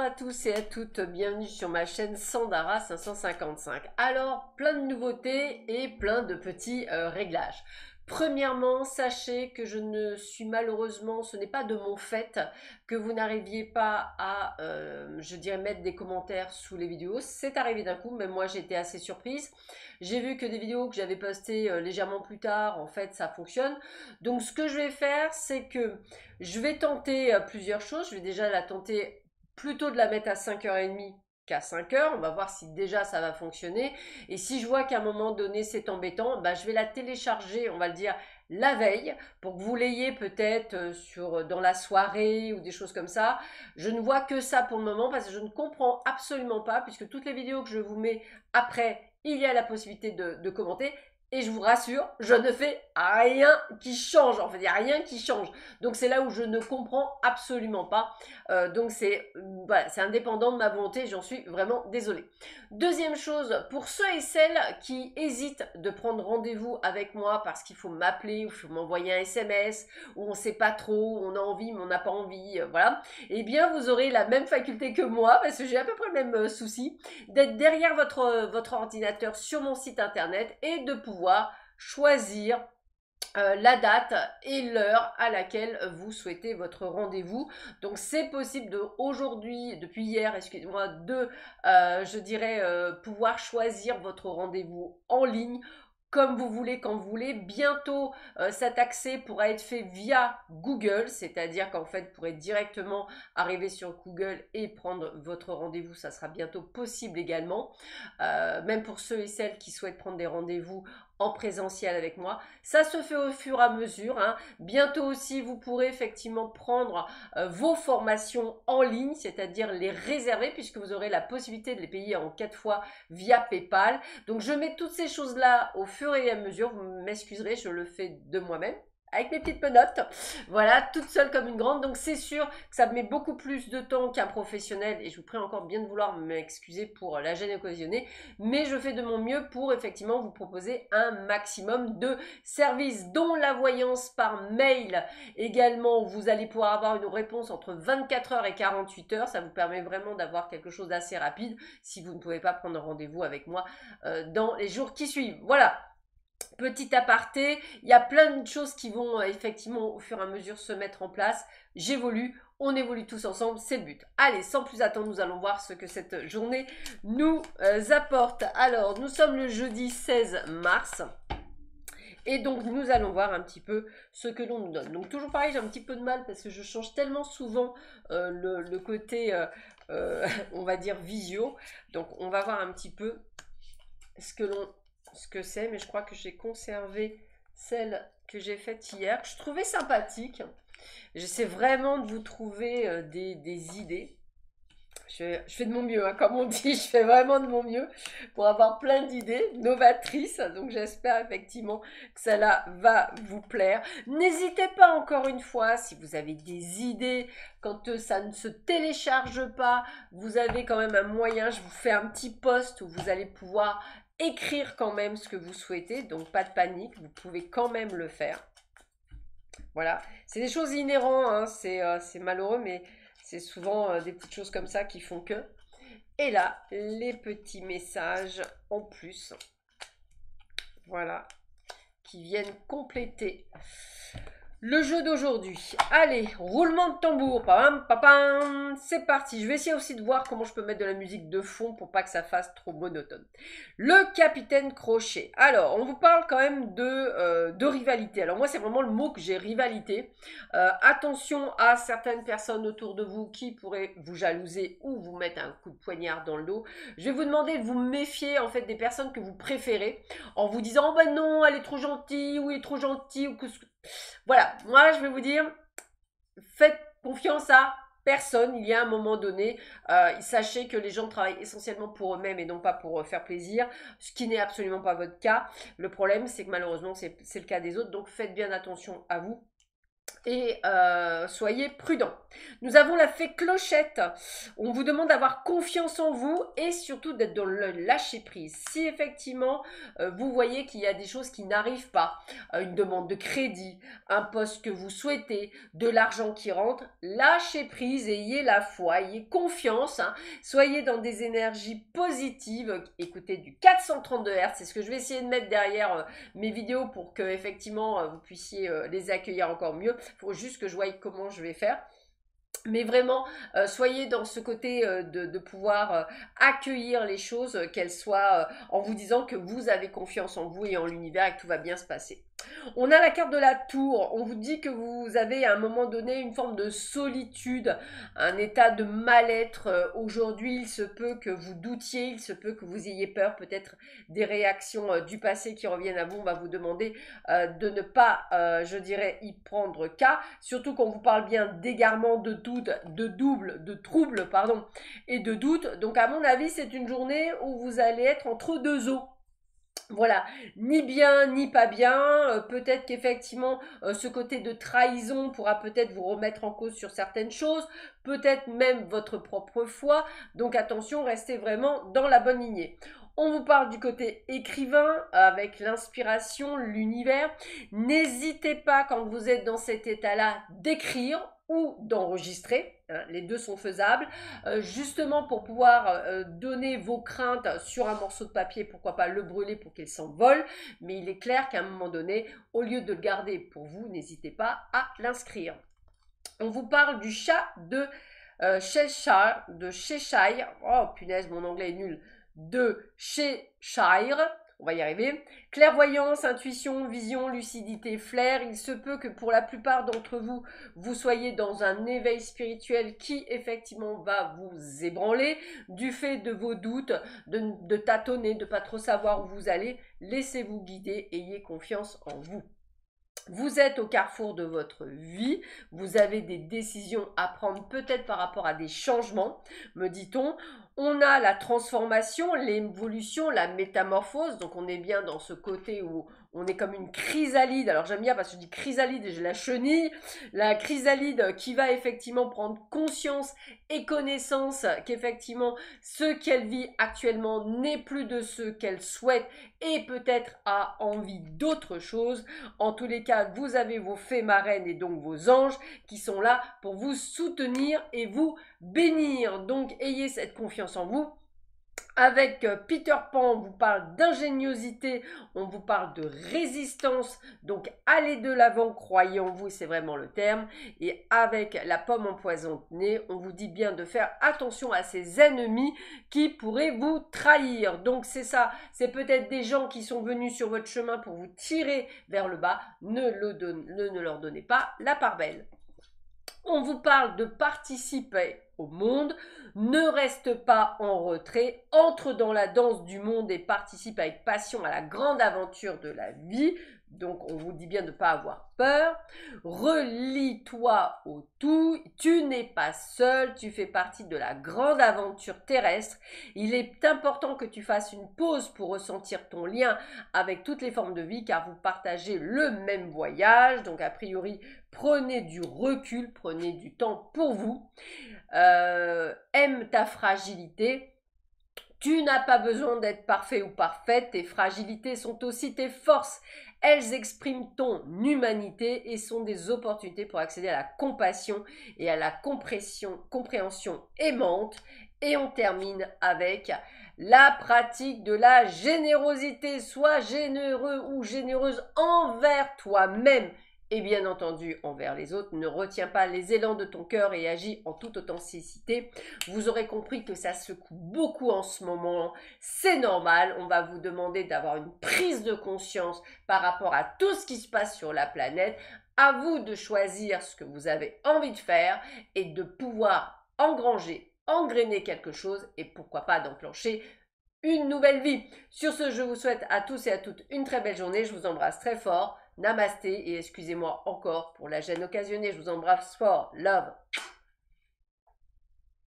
à tous et à toutes, bienvenue sur ma chaîne Sandara 555. Alors, plein de nouveautés et plein de petits réglages. Premièrement, sachez que je ne suis malheureusement, ce n'est pas de mon fait que vous n'arriviez pas à, je dirais, mettre des commentaires sous les vidéos. C'est arrivé d'un coup, même moi j'ai été assez surprise. J'ai vu que des vidéos que j'avais postées légèrement plus tard, en fait, ça fonctionne. Donc ce que je vais faire, c'est que je vais tenter plusieurs choses. Je vais déjà la tenter plutôt de la mettre à 5h30 qu'à 5h. On va voir si déjà ça va fonctionner. Et si je vois qu'à un moment donné c'est embêtant, bah, je vais la télécharger, on va le dire, la veille, pour que vous l'ayez peut-être dans la soirée ou des choses comme ça. Je ne vois que ça pour le moment parce que je ne comprends absolument pas, puisque toutes les vidéos que je vous mets après, il y a la possibilité de commenter. Et je vous rassure, je ne fais rien qui change. En fait, il n'y a rien qui change. Donc, c'est là où je ne comprends absolument pas. Donc, voilà, c'est indépendant de ma volonté. J'en suis vraiment désolée. Deuxième chose, pour ceux et celles qui hésitent de prendre rendez-vous avec moi parce qu'il faut m'appeler ou il faut m'envoyer un SMS ou on ne sait pas trop, on a envie mais on n'a pas envie, voilà. Eh bien, vous aurez la même faculté que moi parce que j'ai à peu près le même souci d'être derrière votre ordinateur sur mon site internet et de pouvoir choisir la date et l'heure à laquelle vous souhaitez votre rendez-vous. Donc c'est possible depuis hier, excusez-moi, je dirais, pouvoir choisir votre rendez-vous en ligne comme vous voulez, quand vous voulez. Bientôt, cet accès pourra être fait via Google, c'est-à-dire qu'en fait, vous pourrez directement arriver sur Google et prendre votre rendez-vous. Ça sera bientôt possible également, même pour ceux et celles qui souhaitent prendre des rendez-vous en présentiel avec moi. Ça se fait au fur et à mesure, hein. Bientôt aussi, vous pourrez effectivement prendre vos formations en ligne, c'est-à-dire les réserver, puisque vous aurez la possibilité de les payer en 4 fois via PayPal. Donc, je mets toutes ces choses-là au fur et à mesure. Vous m'excuserez, je le fais de moi-même, avec mes petites menottes, voilà, toute seule comme une grande. Donc c'est sûr que ça me met beaucoup plus de temps qu'un professionnel et je vous prie encore bien de vouloir m'excuser pour la gêne occasionnée, mais je fais de mon mieux pour effectivement vous proposer un maximum de services, dont la voyance par mail également. Vous allez pouvoir avoir une réponse entre 24 heures et 48 heures. Ça vous permet vraiment d'avoir quelque chose d'assez rapide si vous ne pouvez pas prendre rendez-vous avec moi dans les jours qui suivent. Voilà. Petit aparté, il y a plein de choses qui vont effectivement au fur et à mesure se mettre en place. J'évolue, on évolue tous ensemble, c'est le but. Allez, sans plus attendre, nous allons voir ce que cette journée nous apporte. Alors, nous sommes le jeudi 16 mars. Et donc, nous allons voir un petit peu ce que l'on nous donne. Donc, toujours pareil, j'ai un petit peu de mal parce que je change tellement souvent le côté, on va dire, visio. Donc, on va voir un petit peu ce que c'est, mais je crois que j'ai conservé celle que j'ai faite hier, que je trouvais sympathique. J'essaie vraiment de vous trouver des idées. Je fais de mon mieux, hein, comme on dit, je fais vraiment de mon mieux pour avoir plein d'idées novatrices. Donc j'espère effectivement que cela va vous plaire. N'hésitez pas encore une fois, si vous avez des idées, quand ça ne se télécharge pas, vous avez quand même un moyen, je vous fais un petit post où vous allez pouvoir écrire quand même ce que vous souhaitez. Donc pas de panique, vous pouvez quand même le faire. Voilà, c'est des choses inhérentes, hein, c'est malheureux, mais c'est souvent des petites choses comme ça qui font que. Et là, les petits messages en plus, voilà, qui viennent compléter le jeu d'aujourd'hui. Allez, roulement de tambour, pam, pam, c'est parti. Je vais essayer aussi de voir comment je peux mettre de la musique de fond pour pas que ça fasse trop monotone. Le capitaine Crochet. Alors, on vous parle quand même de rivalité. Alors moi, c'est vraiment le mot que j'ai, rivalité. Attention à certaines personnes autour de vous qui pourraient vous jalouser ou vous mettre un coup de poignard dans le dos. Je vais vous demander de vous méfier en fait des personnes que vous préférez en vous disant « Oh ben non, elle est trop gentille » ou « il est trop gentil » ou que... Voilà, moi je vais vous dire, faites confiance à personne. Il y a un moment donné, sachez que les gens travaillent essentiellement pour eux-mêmes et non pas pour faire plaisir, ce qui n'est absolument pas votre cas. Le problème, c'est que malheureusement, c'est le cas des autres, donc faites bien attention à vous. et soyez prudents. Nous avons la fée Clochette. On vous demande d'avoir confiance en vous et surtout d'être dans le lâcher prise. Si effectivement vous voyez qu'il y a des choses qui n'arrivent pas, une demande de crédit, un poste que vous souhaitez, de l'argent qui rentre, lâchez prise, ayez la foi, ayez confiance, hein. Soyez dans des énergies positives. Écoutez du 432 Hz, c'est ce que je vais essayer de mettre derrière mes vidéos pour que effectivement vous puissiez les accueillir encore mieux. Il faut juste que je voie comment je vais faire. Mais vraiment, soyez dans ce côté de pouvoir accueillir les choses, qu'elles soient en vous disant que vous avez confiance en vous et en l'univers et que tout va bien se passer. On a la carte de la tour. On vous dit que vous avez à un moment donné une forme de solitude, un état de mal-être. Aujourd'hui, il se peut que vous doutiez, il se peut que vous ayez peur, peut-être des réactions du passé qui reviennent à vous. On va vous demander de ne pas, je dirais, y prendre cas. Surtout qu'on vous parle bien d'égarement, de doute, de trouble, pardon, et de doute. Donc à mon avis, c'est une journée où vous allez être entre deux eaux. Voilà, ni bien ni pas bien, peut-être qu'effectivement ce côté de trahison pourra peut-être vous remettre en cause sur certaines choses, peut-être même votre propre foi, donc attention, restez vraiment dans la bonne lignée. On vous parle du côté écrivain avec l'inspiration, l'univers. N'hésitez pas quand vous êtes dans cet état-là d'écrire ou d'enregistrer, hein, les deux sont faisables, justement pour pouvoir donner vos craintes sur un morceau de papier, pourquoi pas le brûler pour qu'il s'envole, mais il est clair qu'à un moment donné, au lieu de le garder pour vous, n'hésitez pas à l'inscrire. On vous parle du chat de Cheshire, oh punaise, mon anglais est nul, de Cheshire, on va y arriver. Clairvoyance, intuition, vision, lucidité, flair. Il se peut que pour la plupart d'entre vous, vous soyez dans un éveil spirituel qui effectivement va vous ébranler du fait de vos doutes, de tâtonner, de pas trop savoir où vous allez. Laissez-vous guider, ayez confiance en vous. Vous êtes au carrefour de votre vie, vous avez des décisions à prendre peut-être par rapport à des changements, me dit-on. On a la transformation, l'évolution, la métamorphose, donc on est bien dans ce côté où on est comme une chrysalide. Alors j'aime bien parce que je dis chrysalide et j'ai la chenille. La chrysalide qui va effectivement prendre conscience et connaissance qu'effectivement ce qu'elle vit actuellement n'est plus de ce qu'elle souhaite et peut-être a envie d'autre chose. En tous les cas, vous avez vos fées marraines et donc vos anges qui sont là pour vous soutenir et vous bénir. Donc ayez cette confiance en vous. Avec Peter Pan, on vous parle d'ingéniosité, on vous parle de résistance, donc allez de l'avant, croyez en vous, c'est vraiment le terme. Et avec la pomme empoisonnée, on vous dit bien de faire attention à ces ennemis qui pourraient vous trahir. Donc c'est ça, c'est peut-être des gens qui sont venus sur votre chemin pour vous tirer vers le bas, ne leur donnez pas la part belle. On vous parle de participer au monde, ne reste pas en retrait, entre dans la danse du monde et participe avec passion à la grande aventure de la vie. Donc on vous dit bien de ne pas avoir peur. Relie-toi au tout, tu n'es pas seul, tu fais partie de la grande aventure terrestre. Il est important que tu fasses une pause pour ressentir ton lien avec toutes les formes de vie car vous partagez le même voyage. Donc a priori, prenez du recul, prenez du temps pour vous. Aime ta fragilité. Tu n'as pas besoin d'être parfait ou parfaite. Tes fragilités sont aussi tes forces. Elles expriment ton humanité et sont des opportunités pour accéder à la compassion et à la compréhension aimante. Et on termine avec la pratique de la générosité. Sois généreux ou généreuse envers toi-même. Et bien entendu envers les autres, ne retiens pas les élans de ton cœur et agis en toute authenticité. Vous aurez compris que ça secoue beaucoup en ce moment, c'est normal, on va vous demander d'avoir une prise de conscience par rapport à tout ce qui se passe sur la planète. À vous de choisir ce que vous avez envie de faire et de pouvoir engrainer quelque chose et pourquoi pas d'enclencher une nouvelle vie. Sur ce, je vous souhaite à tous et à toutes une très belle journée, je vous embrasse très fort. Namasté et excusez-moi encore pour la gêne occasionnée. Je vous embrasse fort. Love.